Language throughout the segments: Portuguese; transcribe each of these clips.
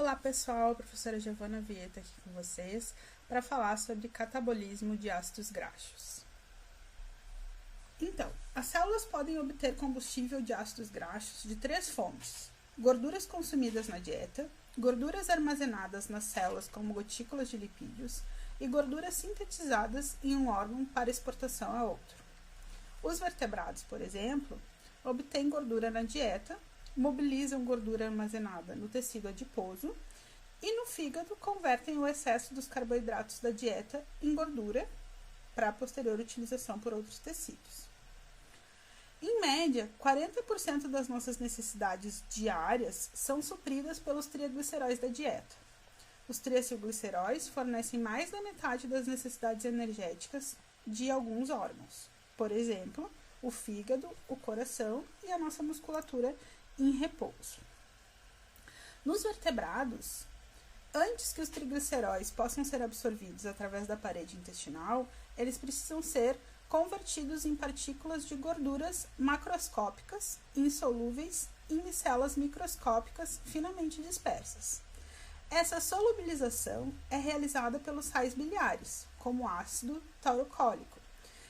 Olá pessoal, a professora Giovana Vieta aqui com vocês para falar sobre catabolismo de ácidos graxos. Então, as células podem obter combustível de ácidos graxos de três fontes: gorduras consumidas na dieta, gorduras armazenadas nas células como gotículas de lipídios e gorduras sintetizadas em um órgão para exportação a outro. Os vertebrados, por exemplo, obtêm gordura na dieta, mobilizam gordura armazenada no tecido adiposo e no fígado convertem o excesso dos carboidratos da dieta em gordura para posterior utilização por outros tecidos. Em média, 40% das nossas necessidades diárias são supridas pelos trigliceróis da dieta. Os triacilgliceróis fornecem mais da metade das necessidades energéticas de alguns órgãos, por exemplo, o fígado, o coração e a nossa musculatura em repouso. Nos vertebrados, antes que os trigliceróis possam ser absorvidos através da parede intestinal, eles precisam ser convertidos em partículas de gorduras macroscópicas, insolúveis em micelas microscópicas finamente dispersas. Essa solubilização é realizada pelos sais biliares, como ácido taurocólico,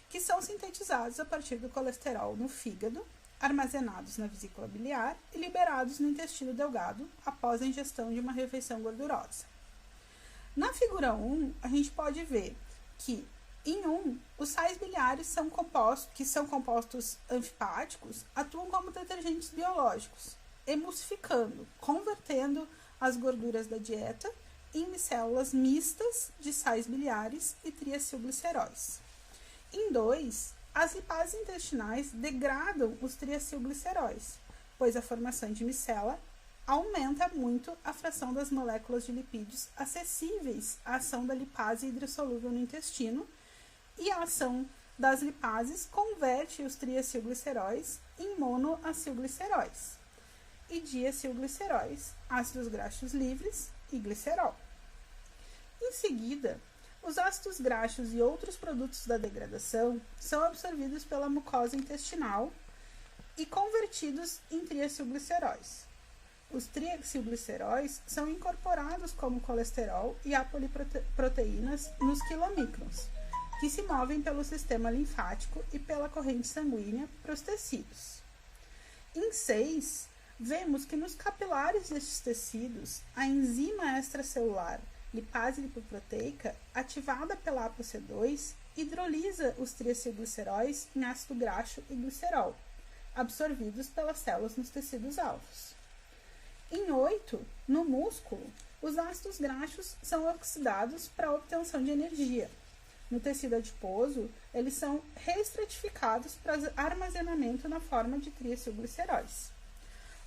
que são sintetizados a partir do colesterol no fígado, armazenados na vesícula biliar e liberados no intestino delgado após a ingestão de uma refeição gordurosa. Na figura 1, a gente pode ver que, em 1, os sais biliares que são compostos anfipáticos, atuam como detergentes biológicos, emulsificando, convertendo as gorduras da dieta em células mistas de sais biliares e triacilgliceróis. Em 2, as lipases intestinais degradam os triacilgliceróis, pois a formação de micela aumenta muito a fração das moléculas de lipídios acessíveis à ação da lipase hidrossolúvel no intestino, e a ação das lipases converte os triacilgliceróis em monoacilgliceróis e diacilgliceróis, ácidos graxos livres e glicerol. Em seguida, os ácidos graxos e outros produtos da degradação são absorvidos pela mucosa intestinal e convertidos em triacilgliceróis. Os triacilgliceróis são incorporados como colesterol e apoliproteínas nos quilomicrons, que se movem pelo sistema linfático e pela corrente sanguínea para os tecidos. Em 6, vemos que nos capilares destes tecidos, a enzima extracelular lipase lipoproteica, ativada pela ApoC2, hidrolisa os triacilgliceróis em ácido graxo e glicerol, absorvidos pelas células nos tecidos alvos. Em 8, no músculo, os ácidos graxos são oxidados para a obtenção de energia. No tecido adiposo, eles são reestratificados para armazenamento na forma de triacilgliceróis.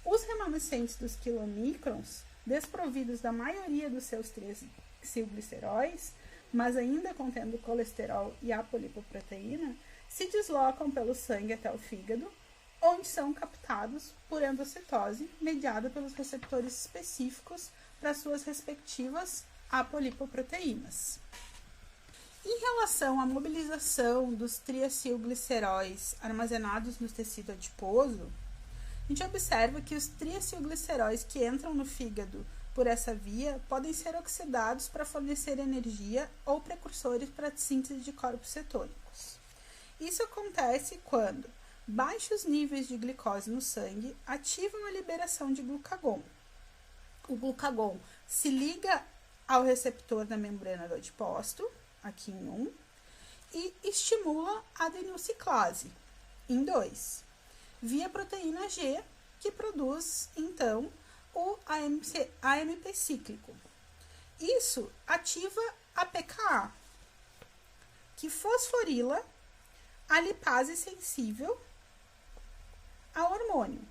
Os remanescentes dos quilomicrons, desprovidos da maioria dos seus triacilgliceróis, mas ainda contendo colesterol e apolipoproteína, se deslocam pelo sangue até o fígado, onde são captados por endocitose, mediada pelos receptores específicos para suas respectivas apolipoproteínas. Em relação à mobilização dos triacilgliceróis armazenados no tecido adiposo, a gente observa que os triacilgliceróis que entram no fígado por essa via podem ser oxidados para fornecer energia ou precursores para a síntese de corpos cetônicos. Isso acontece quando baixos níveis de glicose no sangue ativam a liberação de glucagon. O glucagon se liga ao receptor da membrana do adipócito, aqui em 1, e estimula a adenilciclase, em 2. Via proteína G, que produz, então, o AMP cíclico. Isso ativa a pKa, que fosforila a lipase sensível ao hormônio,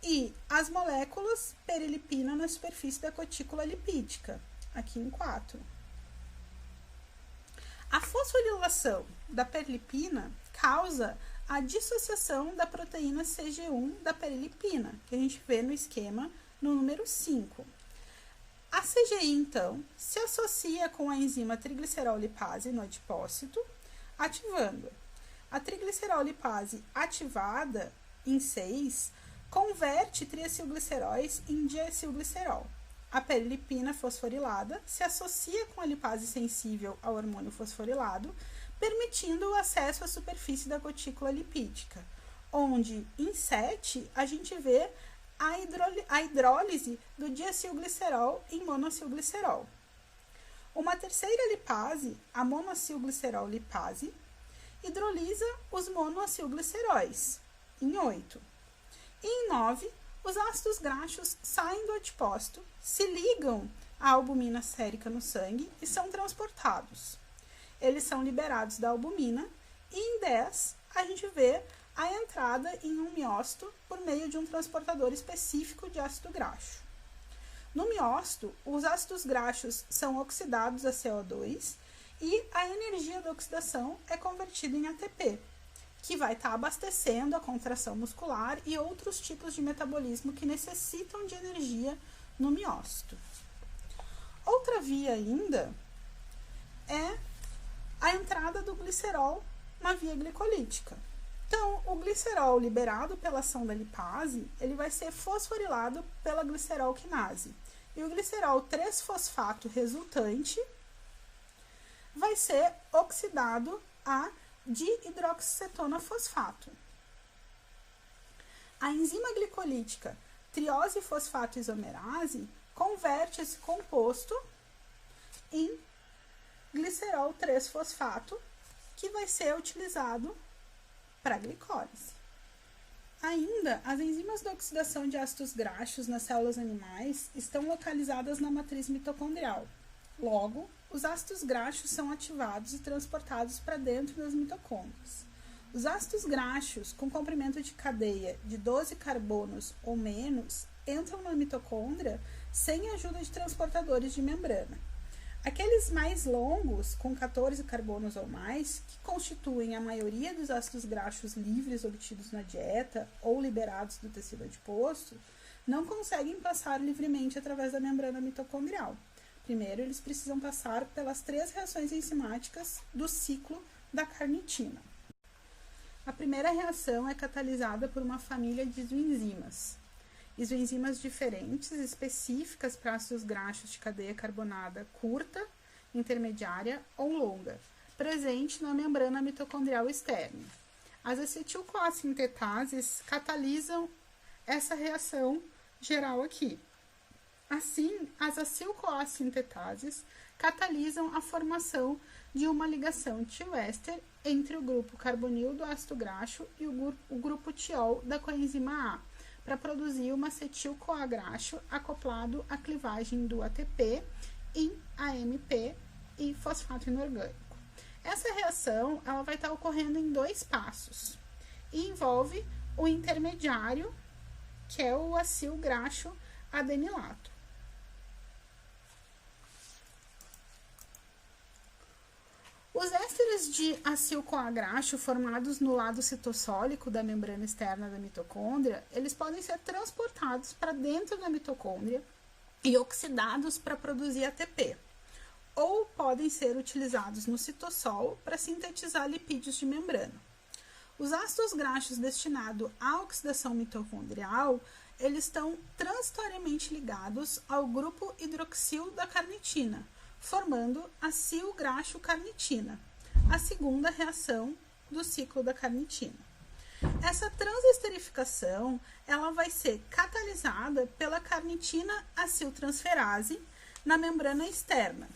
e as moléculas perilipina na superfície da cutícula lipídica, aqui em 4. A fosforilação da perilipina causa a dissociação da proteína CG1 da perilipina, que a gente vê no esquema no número 5. A CGI, então, se associa com a enzima triglicerol lipase no adipócito, ativando. A triglicerol lipase ativada em 6 converte triacilgliceróis em diacilglicerol a perilipina fosforilada se associa com a lipase sensível ao hormônio fosforilado, permitindo o acesso à superfície da gotícula lipídica, onde em 7 a gente vê a hidrólise do diacilglicerol em monoacilglicerol. Uma terceira lipase, a monoacilglicerol lipase, hidrolisa os monoacilgliceróis em 8. E em 9, os ácidos graxos saem do adipócito, se ligam à albumina sérica no sangue e são transportados. Eles são liberados da albumina e em 10 a gente vê a entrada em um miócito por meio de um transportador específico de ácido graxo. No miócito, os ácidos graxos são oxidados a CO2 e a energia da oxidação é convertida em ATP, que vai estar abastecendo a contração muscular e outros tipos de metabolismo que necessitam de energia no miócito. Outra via ainda é a entrada do glicerol na via glicolítica. Então, o glicerol liberado pela ação da lipase, ele vai ser fosforilado pela glicerol-quinase. E o glicerol 3-fosfato resultante vai ser oxidado a dihidroxicetona fosfato. A enzima glicolítica triose fosfato isomerase converte esse composto em glicerol 3-fosfato, que vai ser utilizado para a glicólise. Ainda, as enzimas de oxidação de ácidos graxos nas células animais estão localizadas na matriz mitocondrial. Logo, os ácidos graxos são ativados e transportados para dentro das mitocôndrias. Os ácidos graxos com comprimento de cadeia de 12 carbonos ou menos entram na mitocôndria sem a ajuda de transportadores de membrana. Aqueles mais longos, com 14 carbonos ou mais, que constituem a maioria dos ácidos graxos livres obtidos na dieta ou liberados do tecido adiposo, não conseguem passar livremente através da membrana mitocondrial. Primeiro, eles precisam passar pelas 3 reações enzimáticas do ciclo da carnitina. A primeira reação é catalisada por uma família de isoenzimas. Isoenzimas diferentes, específicas para ácidos graxos de cadeia carbonada curta, intermediária ou longa, presente na membrana mitocondrial externa. As acetil-CoA-sintetases catalisam essa reação geral aqui. Assim, as acil-CoA-sintetases catalisam a formação de uma ligação tioéster entre o grupo carbonil do ácido graxo e o grupo tiol da coenzima A, para produzir uma acetil-CoA graxo acoplado à clivagem do ATP em AMP e fosfato inorgânico. Essa reação ela vai estar ocorrendo em 2 passos e envolve o intermediário, que é o acil graxo adenilato. Os ésteres de acil-CoA graxo formados no lado citossólico da membrana externa da mitocôndria, eles podem ser transportados para dentro da mitocôndria e oxidados para produzir ATP, ou podem ser utilizados no citossol para sintetizar lipídios de membrana. Os ácidos graxos destinados à oxidação mitocondrial, eles estão transitoriamente ligados ao grupo hidroxil da carnitina, formando acil-graxo-carnitina, a segunda reação do ciclo da carnitina. Essa transesterificação ela vai ser catalisada pela carnitina aciltransferase na membrana externa,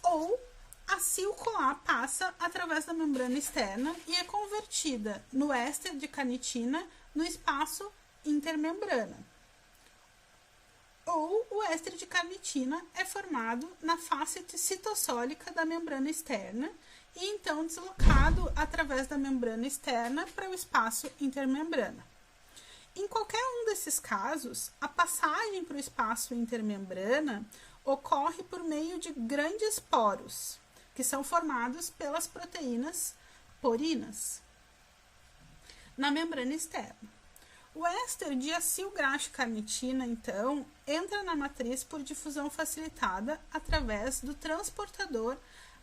ou acil-CoA passa através da membrana externa e é convertida no éster de carnitina no espaço intermembrana. Ou o éster de carnitina é formado na face citossólica da membrana externa e então deslocado através da membrana externa para o espaço intermembrana. Em qualquer um desses casos, a passagem para o espaço intermembrana ocorre por meio de grandes poros, que são formados pelas proteínas porinas na membrana externa. O éster de acil-graxo-carnitina, então, entra na matriz por difusão facilitada através do transportador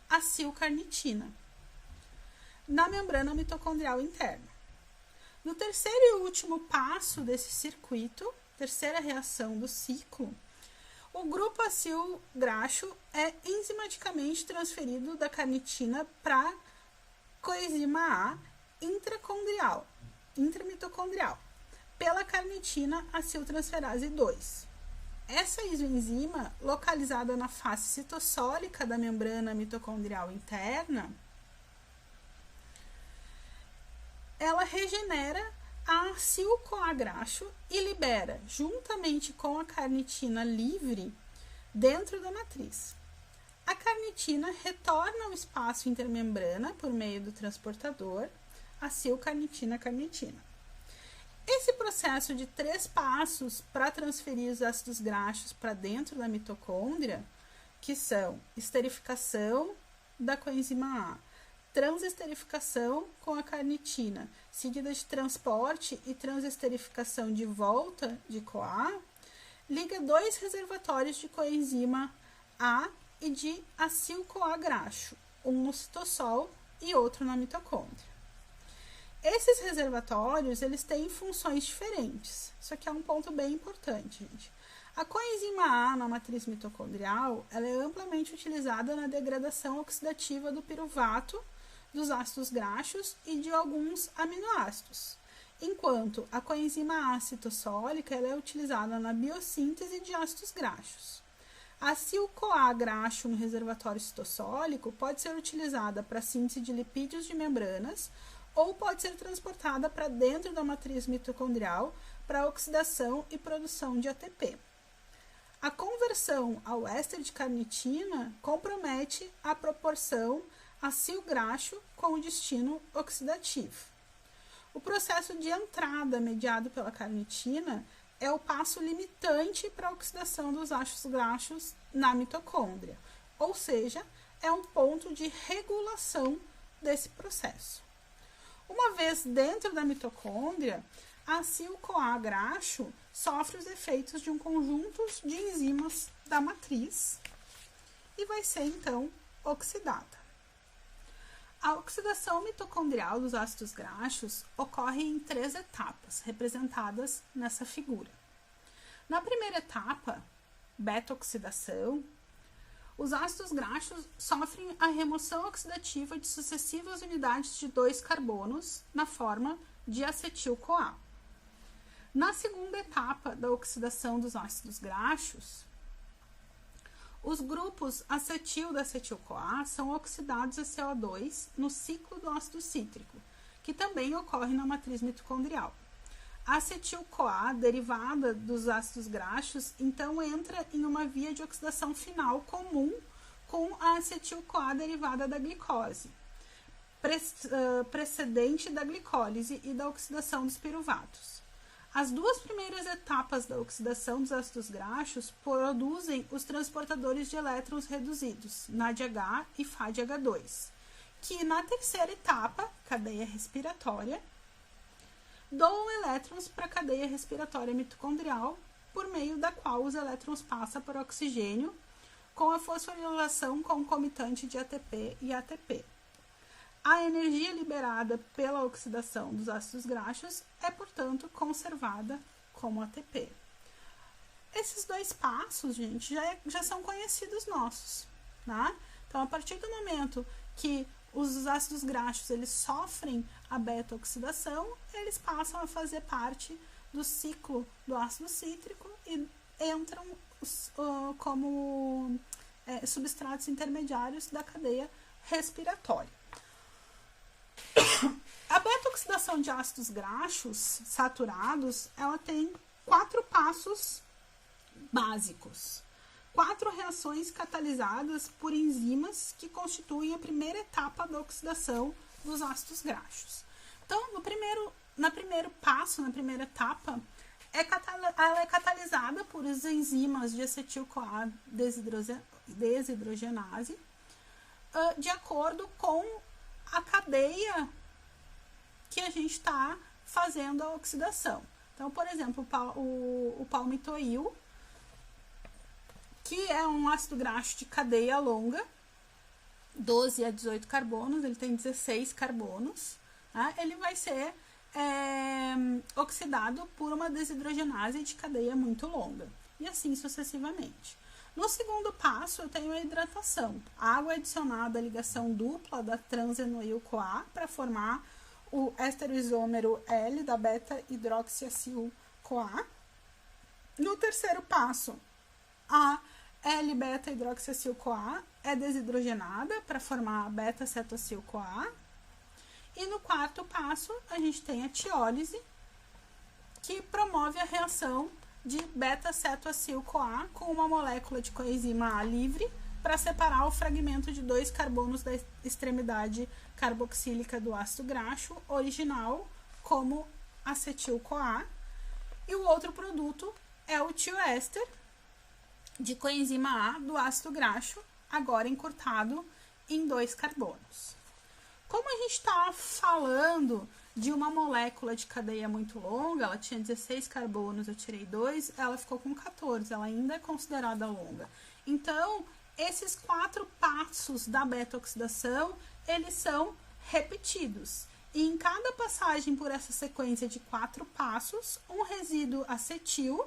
acil-carnitina na membrana mitocondrial interna. No terceiro e último passo desse circuito, terceira reação do ciclo, O grupo acil graxo é enzimaticamente transferido da carnitina para coenzima A intramitocondrial pela carnitina aciltransferase 2. Essa isoenzima, localizada na face citossólica da membrana mitocondrial interna, ela regenera a acil-CoA graxo e libera, juntamente com a carnitina livre, dentro da matriz. A carnitina retorna ao espaço intermembrana por meio do transportador acil-carnitina-carnitina. Esse processo de 3 passos para transferir os ácidos graxos para dentro da mitocôndria, que são esterificação da coenzima A, transesterificação com a carnitina, seguida de transporte e transesterificação de volta de CoA, liga 2 reservatórios de coenzima A e de acil-CoA graxo, um no citossol e outro na mitocôndria. Esses reservatórios, eles têm funções diferentes. Isso aqui é um ponto bem importante, gente. A coenzima A na matriz mitocondrial, ela é amplamente utilizada na degradação oxidativa do piruvato, dos ácidos graxos e de alguns aminoácidos, enquanto a coenzima A citossólica ela é utilizada na biossíntese de ácidos graxos. A acil-CoA graxo no reservatório citossólico pode ser utilizada para síntese de lipídios de membranas ou pode ser transportada para dentro da matriz mitocondrial para oxidação e produção de ATP. A conversão ao éster de carnitina compromete a proporção acil-graxo com o destino oxidativo. O processo de entrada mediado pela carnitina é o passo limitante para a oxidação dos ácidos graxos na mitocôndria, ou seja, é um ponto de regulação desse processo. Uma vez dentro da mitocôndria, a acil-CoA graxo sofre os efeitos de um conjunto de enzimas da matriz e vai ser, então, oxidada. A oxidação mitocondrial dos ácidos graxos ocorre em 3 etapas, representadas nessa figura. Na primeira etapa, beta-oxidação, os ácidos graxos sofrem a remoção oxidativa de sucessivas unidades de 2 carbonos na forma de acetil-CoA. Na segunda etapa da oxidação dos ácidos graxos, os grupos acetil da acetil-CoA são oxidados a CO2 no ciclo do ácido cítrico, que também ocorre na matriz mitocondrial. A acetil-CoA, derivada dos ácidos graxos, então entra em uma via de oxidação final comum com a acetil-CoA derivada da glicose, precedente da glicólise e da oxidação dos piruvatos. As 2 primeiras etapas da oxidação dos ácidos graxos produzem os transportadores de elétrons reduzidos, NADH e FADH2, que na terceira etapa, cadeia respiratória, doam elétrons para a cadeia respiratória mitocondrial, por meio da qual os elétrons passam por oxigênio, com a fosforilação concomitante de ATP e ATP. A energia liberada pela oxidação dos ácidos graxos é, portanto, conservada como ATP. Esses 2 passos, gente, já são conhecidos nossos, tá? Então, a partir do momento que os ácidos graxos eles sofrem a beta-oxidação, eles passam a fazer parte do ciclo do ácido cítrico e entram como substratos intermediários da cadeia respiratória. A beta-oxidação de ácidos graxos saturados, ela tem 4 passos básicos. 4 reações catalisadas por enzimas que constituem a primeira etapa da oxidação dos ácidos graxos. Então, na primeira etapa, ela é catalisada por enzimas de acetil-CoA desidrogenase, de acordo com a cadeia que a gente está fazendo a oxidação. Então, por exemplo, o palmitoil, que é um ácido graxo de cadeia longa, 12 a 18 carbonos, ele tem 16 carbonos, tá? Ele vai ser oxidado por uma desidrogenase de cadeia muito longa, e assim sucessivamente. No segundo passo, eu tenho a hidratação. Água adicionada à ligação dupla da trans-enoil-CoA para formar o esteroisômero L da beta-hidroxiacil-CoA. No terceiro passo, a L-beta-hidroxiacil-CoA é desidrogenada para formar a beta-cetacil-CoA. E no quarto passo, a gente tem a tiólise, que promove a reação de beta-cetoacil-CoA com uma molécula de coenzima A livre para separar o fragmento de 2 carbonos da extremidade carboxílica do ácido graxo original como acetil-CoA. E o outro produto é o tioéster de coenzima A do ácido graxo, agora encurtado em 2 carbonos. Como a gente está falando de uma molécula de cadeia muito longa, ela tinha 16 carbonos, eu tirei 2, ela ficou com 14, ela ainda é considerada longa. Então, esses 4 passos da beta-oxidação, eles são repetidos. E em cada passagem por essa sequência de 4 passos, um resíduo acetil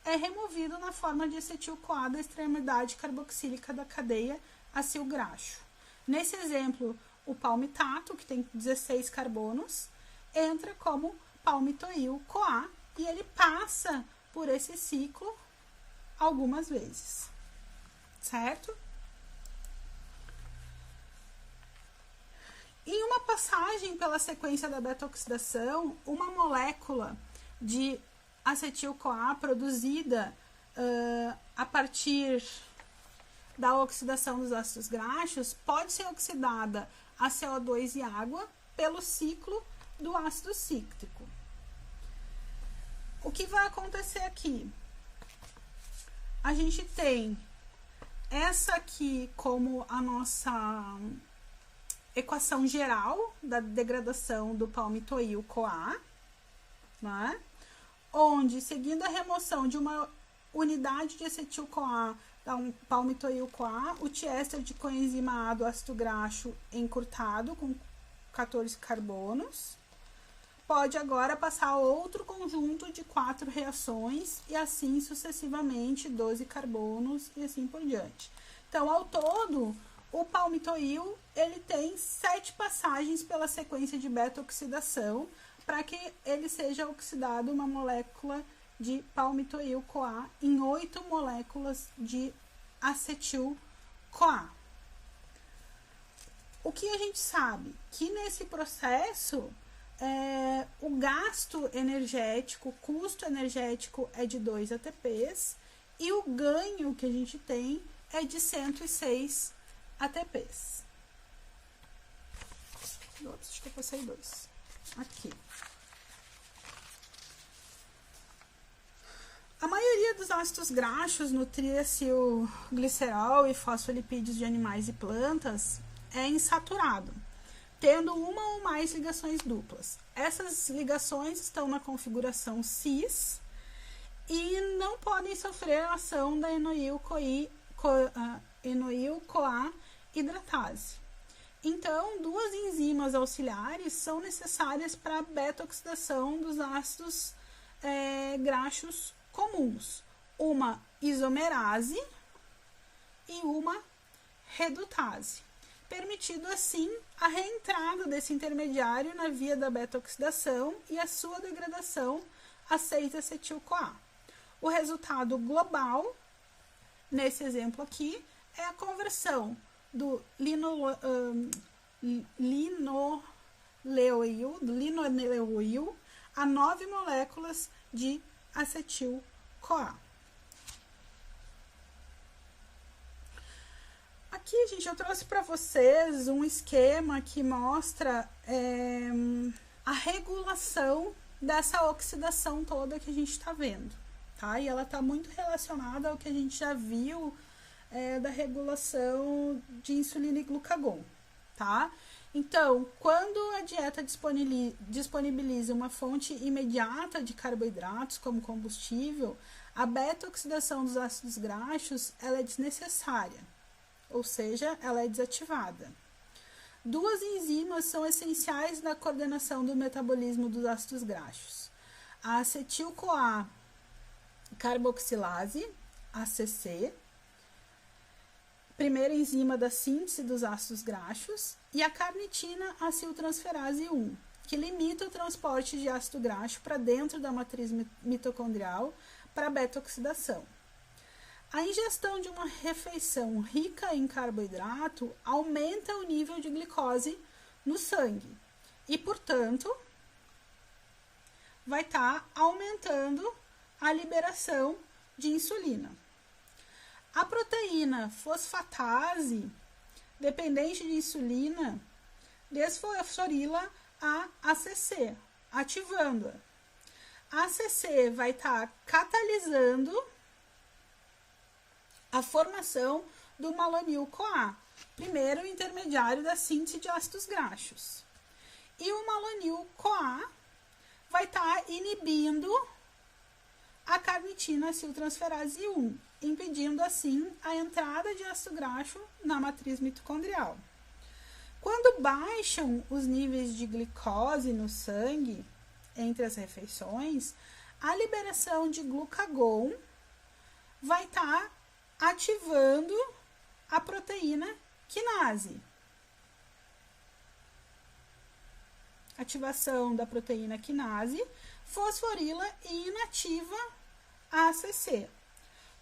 é removido na forma de acetil-CoA da extremidade carboxílica da cadeia acil-graxo. Nesse exemplo, o palmitato, que tem 16 carbonos, entra como palmitoil-CoA e ele passa por esse ciclo algumas vezes, certo? Em uma passagem pela sequência da beta-oxidação, uma molécula de acetil-CoA produzida a partir da oxidação dos ácidos graxos pode ser oxidada a CO2 e água pelo ciclo do ácido cítrico. O que vai acontecer aqui? A gente tem essa aqui como a nossa equação geral da degradação do palmitoil-CoA, né? Onde, seguindo a remoção de uma unidade de acetil-CoA da palmitoil-CoA, o tiéster de coenzima A do ácido graxo encurtado com 14 carbonos pode agora passar a outro conjunto de 4 reações e assim sucessivamente 12 carbonos e assim por diante. Então, ao todo, o palmitoil ele tem 7 passagens pela sequência de beta-oxidação para que ele seja oxidado uma molécula de palmitoil-CoA em 8 moléculas de acetil-CoA. O que a gente sabe? Que nesse processo, o gasto energético, o custo energético é de 2 ATPs e o ganho que a gente tem é de 106 ATPs. Ops, acho que eu passei 2. Aqui. A maioria dos ácidos graxos no triacilglicerol e fosfolipídios de animais e plantas é insaturado, tendo uma ou mais ligações duplas. Essas ligações estão na configuração cis e não podem sofrer a ação da enoil-CoA hidratase. Então, 2 enzimas auxiliares são necessárias para a beta-oxidação dos ácidos graxos comuns, uma isomerase e uma redutase, permitindo assim a reentrada desse intermediário na via da beta-oxidação e a sua degradação a 6-acetil-CoA. O resultado global, nesse exemplo aqui, é a conversão do linoleoil a 9 moléculas de acetil-CoA. Aqui, gente, eu trouxe para vocês um esquema que mostra a regulação dessa oxidação toda que a gente está vendo, tá? E ela está muito relacionada ao que a gente já viu da regulação de insulina e glucagon, tá? Então, quando a dieta disponibiliza uma fonte imediata de carboidratos como combustível, a beta-oxidação dos ácidos graxos ela é desnecessária, ou seja, ela é desativada. 2 enzimas são essenciais na coordenação do metabolismo dos ácidos graxos: a acetil-CoA carboxilase, ACC, primeira enzima da síntese dos ácidos graxos, e a carnitina aciltransferase 1, que limita o transporte de ácido graxo para dentro da matriz mitocondrial para beta-oxidação. A ingestão de uma refeição rica em carboidrato aumenta o nível de glicose no sangue e, portanto, vai estar aumentando a liberação de insulina. A proteína fosfatase, dependente de insulina, desfosforila a ACC, ativando-a. A ACC vai estar catalisando a formação do malonil-CoA, primeiro intermediário da síntese de ácidos graxos. E o malonil-CoA vai estar inibindo a carnitina aciltransferase 1, impedindo assim a entrada de ácido graxo na matriz mitocondrial. Quando baixam os níveis de glicose no sangue entre as refeições, a liberação de glucagon vai estar ativando a proteína quinase. Ativação da proteína quinase fosforila e inativa a ACC.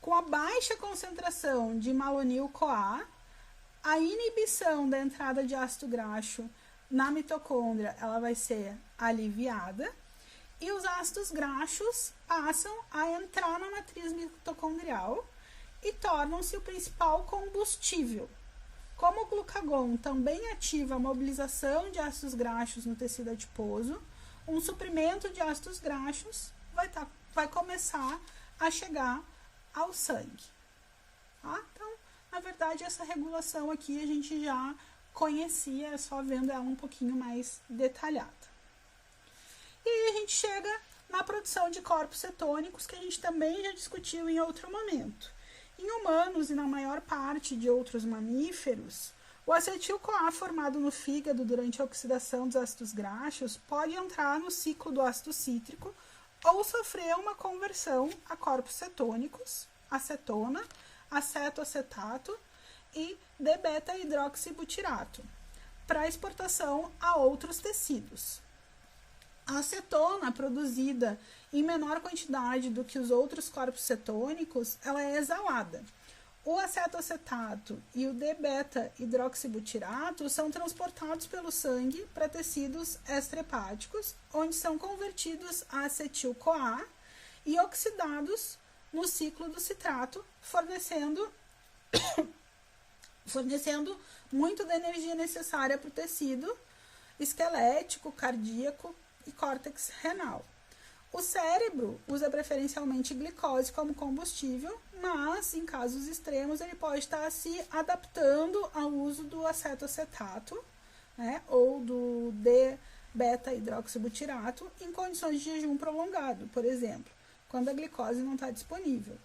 Com a baixa concentração de malonil-CoA, a inibição da entrada de ácido graxo na mitocôndria ela vai ser aliviada e os ácidos graxos passam a entrar na matriz mitocondrial e tornam-se o principal combustível. Como o glucagon também ativa a mobilização de ácidos graxos no tecido adiposo, um suprimento de ácidos graxos vai começar a chegar ao sangue. Tá? Então, na verdade, essa regulação aqui a gente já conhecia, é só vendo ela um pouquinho mais detalhada. E aí a gente chega na produção de corpos cetônicos, que a gente também já discutiu em outro momento. Em humanos e na maior parte de outros mamíferos, o acetil-CoA formado no fígado durante a oxidação dos ácidos graxos pode entrar no ciclo do ácido cítrico ou sofrer uma conversão a corpos cetônicos, acetona, acetoacetato e d-beta-hidroxibutirato, para exportação a outros tecidos. A acetona, produzida em menor quantidade do que os outros corpos cetônicos, ela é exalada. O acetoacetato e o d-beta-hidroxibutirato são transportados pelo sangue para tecidos extrahepáticos, onde são convertidos a acetil-CoA e oxidados no ciclo do citrato, fornecendo muito da energia necessária para o tecido esquelético, cardíaco e córtex renal. O cérebro usa preferencialmente glicose como combustível, mas em casos extremos ele pode estar se adaptando ao uso do acetoacetato, né, ou do d-beta-hidroxibutirato em condições de jejum prolongado, por exemplo, quando a glicose não está disponível.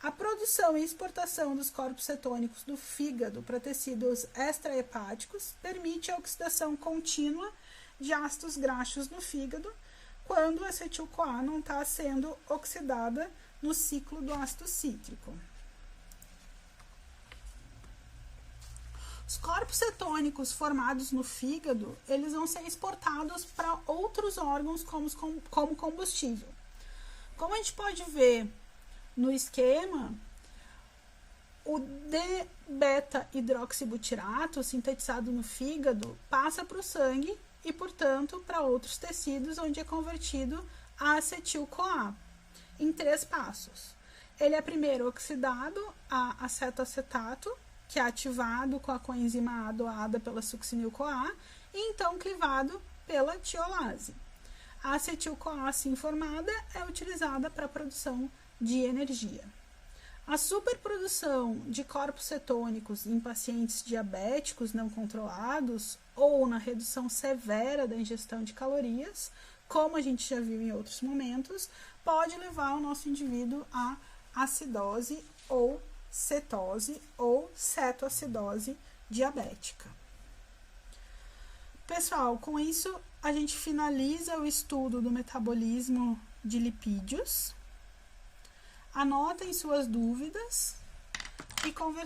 A produção e exportação dos corpos cetônicos do fígado para tecidos extrahepáticos permite a oxidação contínua de ácidos graxos no fígado, quando a acetil-CoA não está sendo oxidada no ciclo do ácido cítrico. Os corpos cetônicos formados no fígado, eles vão ser exportados para outros órgãos como combustível. Como a gente pode ver no esquema, o d-beta-hidroxibutirato sintetizado no fígado passa para o sangue e, portanto, para outros tecidos, onde é convertido a acetil-CoA, em 3 passos. Ele é primeiro oxidado a acetoacetato, que é ativado com a coenzima A doada pela succinil-CoA, e então clivado pela tiolase. A acetil-CoA assim formada é utilizada para a produção de energia. A superprodução de corpos cetônicos em pacientes diabéticos não controlados ou na redução severa da ingestão de calorias, como a gente já viu em outros momentos, pode levar o nosso indivíduo a acidose ou cetose ou cetoacidose diabética. Pessoal, com isso a gente finaliza o estudo do metabolismo de lipídios. Anotem suas dúvidas e conversem.